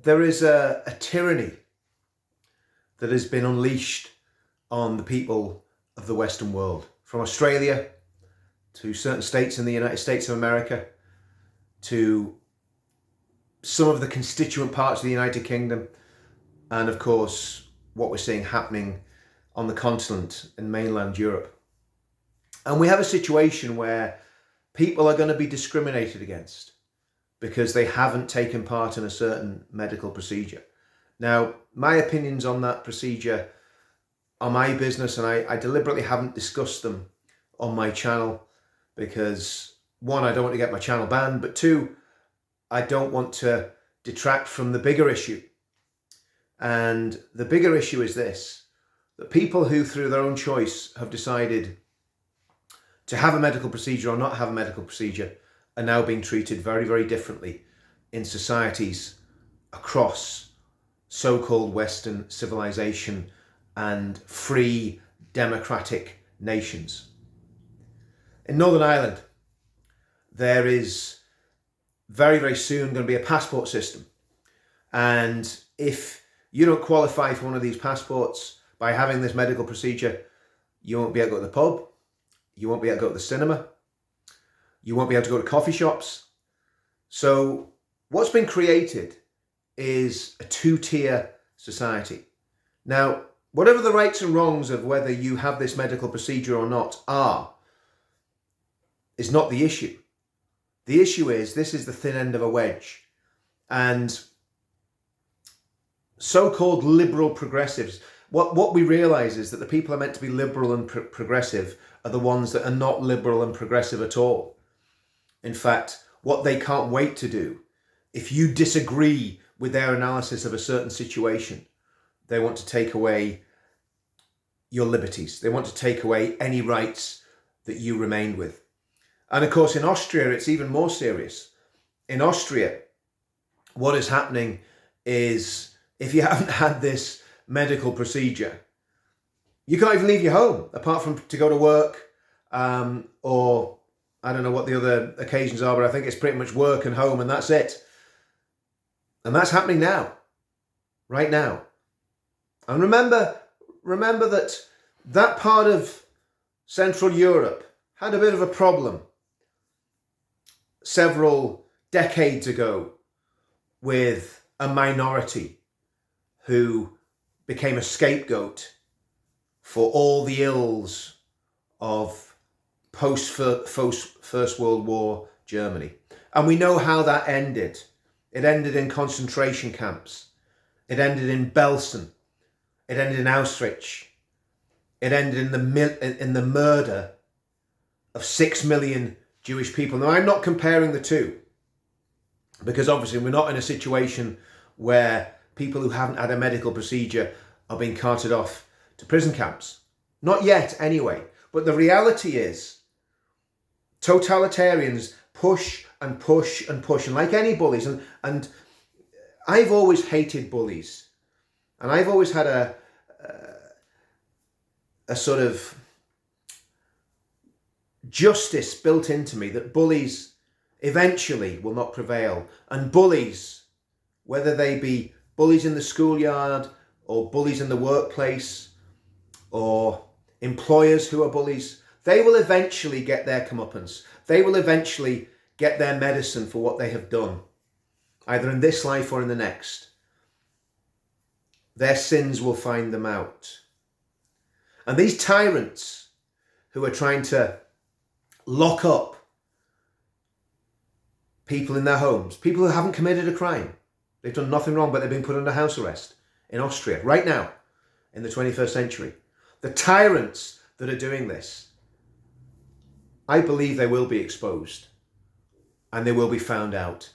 there is a tyranny that has been unleashed on the people of the Western world, from Australia to certain states in the United States of America, to some of the constituent parts of the United Kingdom, and of course what we're seeing happening on the continent in mainland Europe. And we have a situation where people are going to be discriminated against because they haven't taken part in a certain medical procedure. Now, my opinions on that procedure are my business, and I deliberately haven't discussed them on my channel because, one, I don't want to get my channel banned, but two, I don't want to detract from the bigger issue. And the bigger issue is this, that people who through their own choice have decided to have a medical procedure or not have a medical procedure are now being treated very, very differently in societies across so-called Western civilization and free democratic nations. In Northern Ireland, there is very, very soon going to be a passport system. And if you don't qualify for one of these passports by having this medical procedure, you won't be able to go to the pub, you won't be able to go to the cinema, you won't be able to go to coffee shops. So what's been created is a two-tier society. Now, whatever the rights and wrongs of whether you have this medical procedure or not is not the issue. The issue is this is the thin end of a wedge. And so-called liberal progressives, what we realise is that the people who are meant to be liberal and progressive are the ones that are not liberal and progressive at all. In fact, what they can't wait to do, if you disagree with their analysis of a certain situation, they want to take away your liberties. They want to take away any rights that you remained with. And of course, in Austria, it's even more serious. In Austria, what is happening is if you haven't had this medical procedure, you can't even leave your home, apart from to go to work, or I don't know what the other occasions are, but I think it's pretty much work and home, and that's it. And that's happening now, right now. And remember that part of Central Europe had a bit of a problem several decades ago with a minority who became a scapegoat for all the ills of post-First World War Germany. And we know how that ended. It ended in concentration camps. It ended in Belsen. It ended in Auschwitz. It ended in the murder of 6 million Jewish people. Now, I'm not comparing the two, because obviously we're not in a situation where people who haven't had a medical procedure are being carted off to prison camps. Not yet, anyway. But the reality is, totalitarians push and push and push, and like any bullies, and I've always hated bullies, and I've always had a sort of justice built into me that bullies eventually will not prevail. And bullies, whether they be bullies in the schoolyard or bullies in the workplace or employers who are bullies, they will eventually get their comeuppance. They will eventually get their medicine for what they have done, either in this life or in the next. Their sins will find them out. And these tyrants who are trying to lock up people in their homes, people who haven't committed a crime, they've done nothing wrong, but they've been put under house arrest in Austria right now in the 21st century. The tyrants that are doing this, I believe they will be exposed and they will be found out,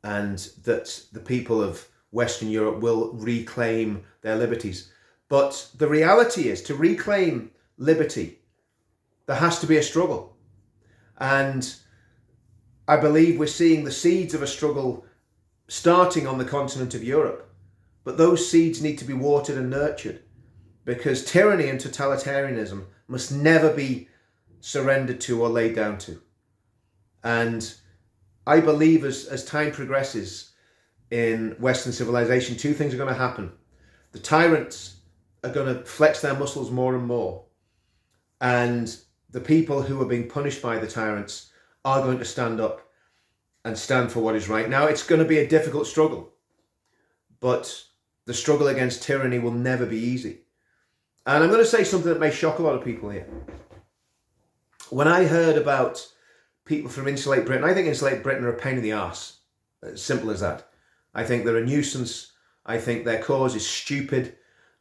and that the people of Western Europe will reclaim their liberties. But the reality is, to reclaim liberty, there has to be a struggle. And I believe we're seeing the seeds of a struggle starting on the continent of Europe. But those seeds need to be watered and nurtured, because tyranny and totalitarianism must never be surrendered to or laid down to. And I believe as time progresses, in Western civilization, two things are going to happen. The tyrants are going to flex their muscles more and more, and the people who are being punished by the tyrants are going to stand up and stand for what is right. Now, it's going to be a difficult struggle, but the struggle against tyranny will never be easy. And I'm going to say something that may shock a lot of people here. When I heard about people from Insulate Britain, I think Insulate Britain are a pain in the arse. As simple as that. I think they're a nuisance. I think their cause is stupid.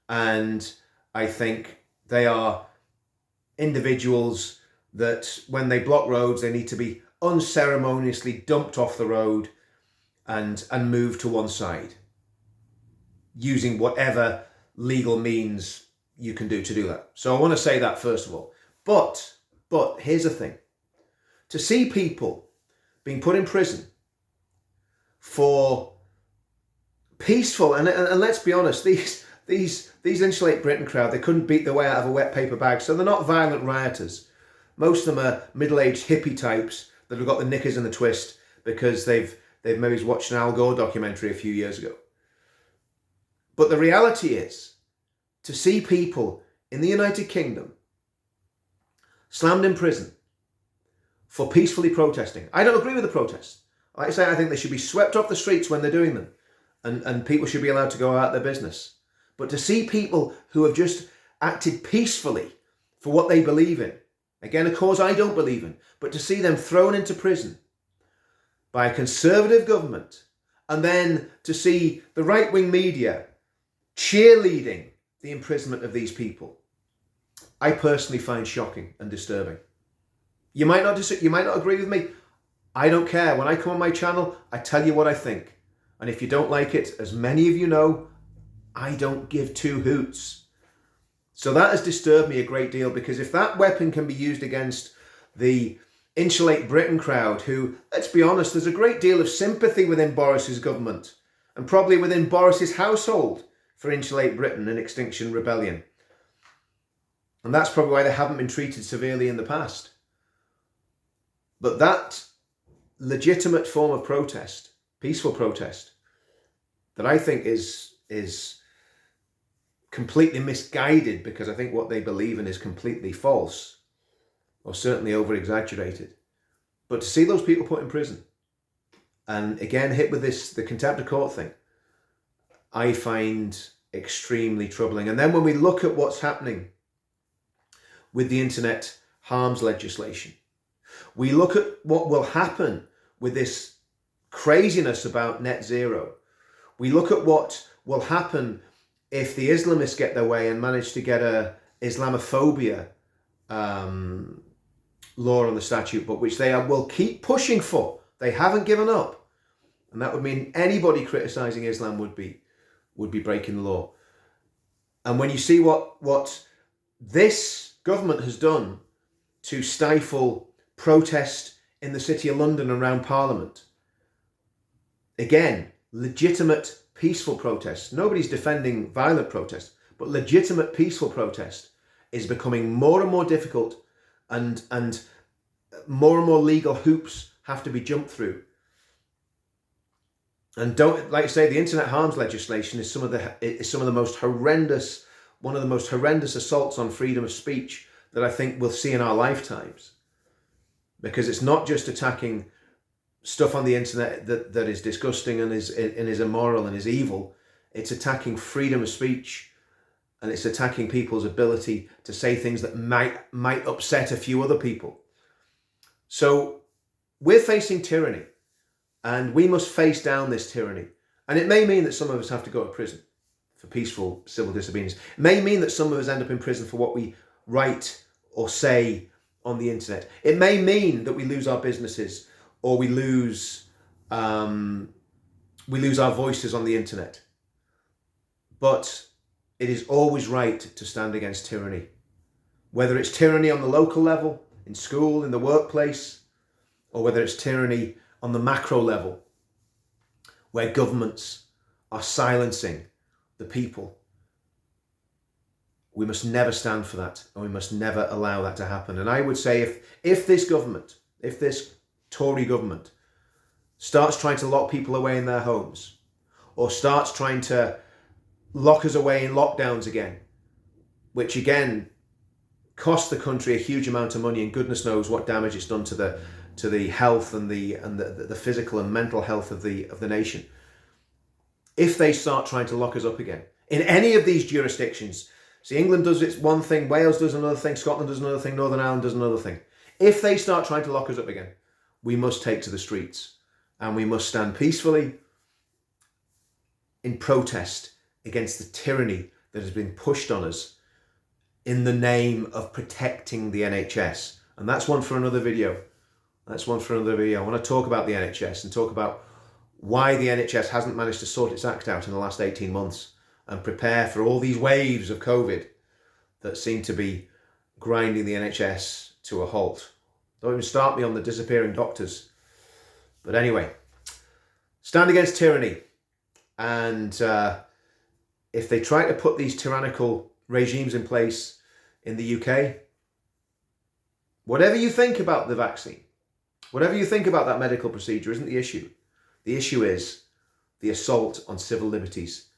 And I think they are individuals that when they block roads, they need to be unceremoniously dumped off the road and moved to one side, using whatever legal means you can do to do that. So I want to say that first of all. But here's the thing. To see people being put in prison for peaceful, and let's be honest, these Insulate Britain crowd, they couldn't beat their way out of a wet paper bag, so they're not violent rioters. Most of them are middle-aged hippie types that have got the knickers in the twist because they've maybe watched an Al Gore documentary a few years ago. But the reality is, to see people in the United Kingdom slammed in prison for peacefully protesting. I don't agree with the protests. Like I say, I think they should be swept off the streets when they're doing them, and people should be allowed to go out their business. But to see people who have just acted peacefully for what they believe in, again, a cause I don't believe in, but to see them thrown into prison by a conservative government, and then to see the right-wing media cheerleading the imprisonment of these people, I personally find shocking and disturbing. You might not agree with me. I don't care. When I come on my channel, I tell you what I think. And if you don't like it, as many of you know, I don't give two hoots. So that has disturbed me a great deal, because if that weapon can be used against the Insulate Britain crowd, who, let's be honest, there's a great deal of sympathy within Boris's government and probably within Boris's household for Insulate Britain and Extinction Rebellion. And that's probably why they haven't been treated severely in the past. But that legitimate form of protest, peaceful protest, that I think is completely misguided, because I think what they believe in is completely false, or certainly over-exaggerated. But to see those people put in prison, and again hit with the contempt of court thing, I find extremely troubling. And then when we look at what's happening with the internet harms legislation, we look at what will happen with this craziness about net zero. We look at what will happen if the Islamists get their way and manage to get a Islamophobia law on the statute book, which they will keep pushing for. They haven't given up. And that would mean anybody criticising Islam would be breaking the law. And when you see what this government has done to stifle protest in the City of London around Parliament, again, legitimate peaceful protest. Nobody's defending violent protest, but legitimate peaceful protest is becoming more and more difficult, and more legal hoops have to be jumped through. And don't, like I say, the internet harms legislation is one of the most horrendous assaults on freedom of speech that I think we'll see in our lifetimes. Because it's not just attacking stuff on the internet that is disgusting and is immoral and is evil. It's attacking freedom of speech, and it's attacking people's ability to say things that might upset a few other people. So we're facing tyranny, and we must face down this tyranny. And it may mean that some of us have to go to prison for peaceful civil disobedience. It may mean that some of us end up in prison for what we write or say on the internet. It may mean that we lose our businesses, or we lose our voices on the internet. But it is always right to stand against tyranny. Whether it's tyranny on the local level, in school, in the workplace, or whether it's tyranny on the macro level, where governments are silencing the people. We must never stand for that, and we must never allow that to happen. And I would say if this government, if this Tory government starts trying to lock people away in their homes, or starts trying to lock us away in lockdowns again, which again cost the country a huge amount of money, and goodness knows what damage it's done to the health and the physical and mental health of the nation. If they start trying to lock us up again in any of these jurisdictions, see, England does its one thing, Wales does another thing, Scotland does another thing, Northern Ireland does another thing. If they start trying to lock us up again, we must take to the streets, and we must stand peacefully in protest against the tyranny that has been pushed on us in the name of protecting the NHS. And that's one for another video. That's one for another video. I want to talk about the NHS and talk about why the NHS hasn't managed to sort its act out in the last 18 months and prepare for all these waves of COVID that seem to be grinding the NHS to a halt. Don't even start me on the disappearing doctors. But anyway, stand against tyranny. And if they try to put these tyrannical regimes in place in the UK, whatever you think about the vaccine, whatever you think about that medical procedure isn't the issue. The issue is the assault on civil liberties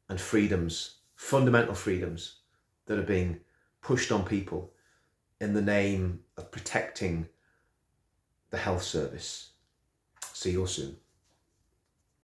and freedoms, fundamental freedoms that are being pushed on people in the name of protecting the health service. See you all soon.